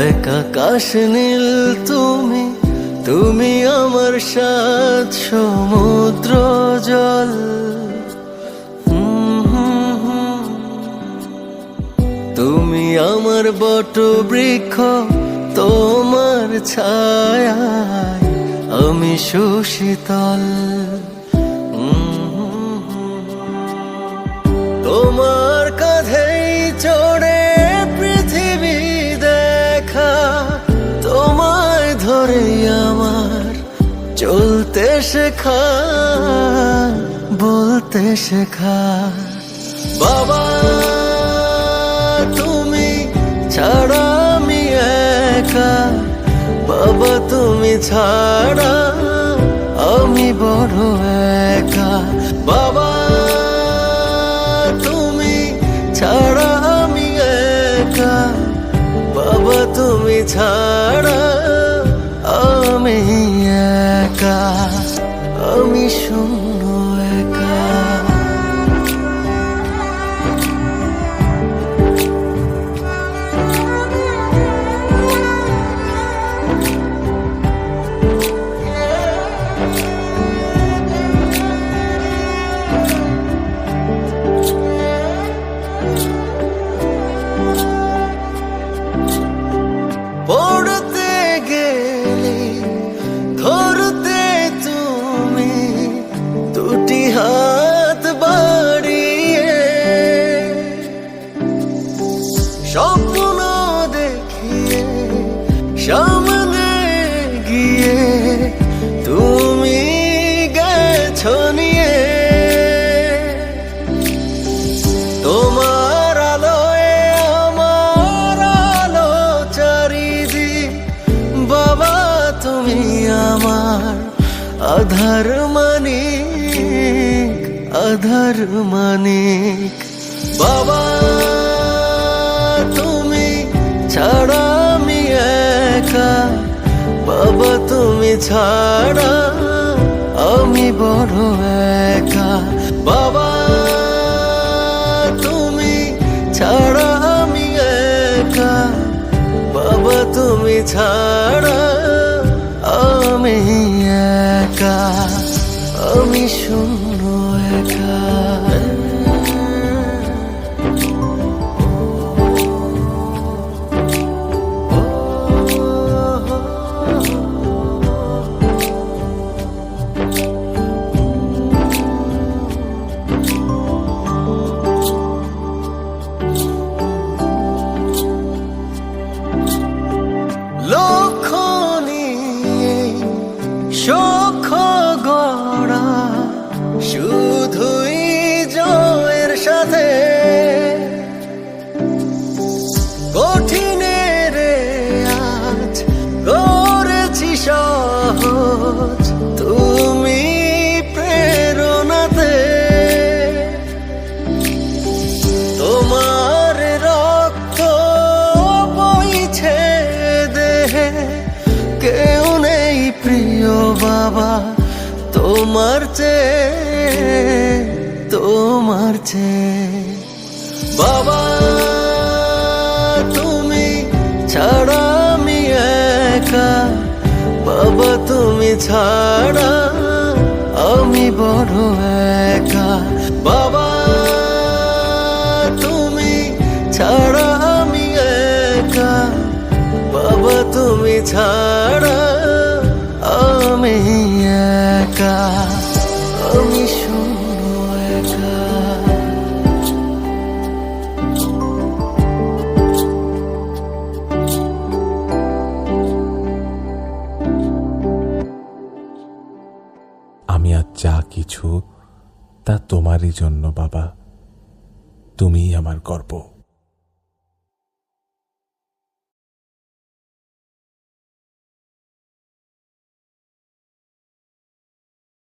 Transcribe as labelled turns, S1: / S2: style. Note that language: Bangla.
S1: এক আকাশ নীল তুমি, তুমি আমার সাত সমুদ্র জল। তুমি আমার বট বৃক্ষ, তোমার ছায়ায় আমি সুশীতল। তোমার কাঁধেই চড়ে পৃথিবী দেখা, তোমায় ধরে আমার চলতে শেখা, বলতে শেখা। বাবা তুমি ছাড়া আমি একা, বাবা তুমি ছাড়া আমি বড় একা। বাবা তুমি ছাড়া আমি একা, বাবা তুমি ছাড়া আমি একা, আমি শূন্য একা। পড়তে গেলে ধরতে তুমি দুটি হাত বাড়িয়ে, স্বপ্ন দেখিয়ে সামনে গিয়ে তুমি গেছো নিয়ে। তোমার আলোয় আমার আলো চারিদিক, বাবা তুমি আমার আধার মানিক, আধার মানিক। বাবা তুমি ছাড়া আমি একা, বাবা তুমি ছাড়া আমি বড় একা। বাবা তুমি ছাড়া আমি একা, বাবা তুমি ছাড়া আমি একা, আমি শূন্য একা। লক্ষ্য নিয়ে সখ্য গড়া, শুধুই জয়ের সাথে কঠিনের আজ করেছি সহজ, তুমি প্রেরণাতে। তোমার রক্ত বইছে দেহে, কেউ নেই প্রিয় বাবা তোমার চেয়ে, তোমার চেয়ে। বাবা তুমি ছাড়া আমি একা, বাবা তুমি ছাড়া আমি বড় একা। বাবা তুমি ছাড়া আমি একা, বাবা তুমি ছাড়া আমি একা, আমি শূন্য একা।
S2: আমি আজ যা কিছু তা তোমারই জন্য বাবা, তুমিই আমার গর্ব।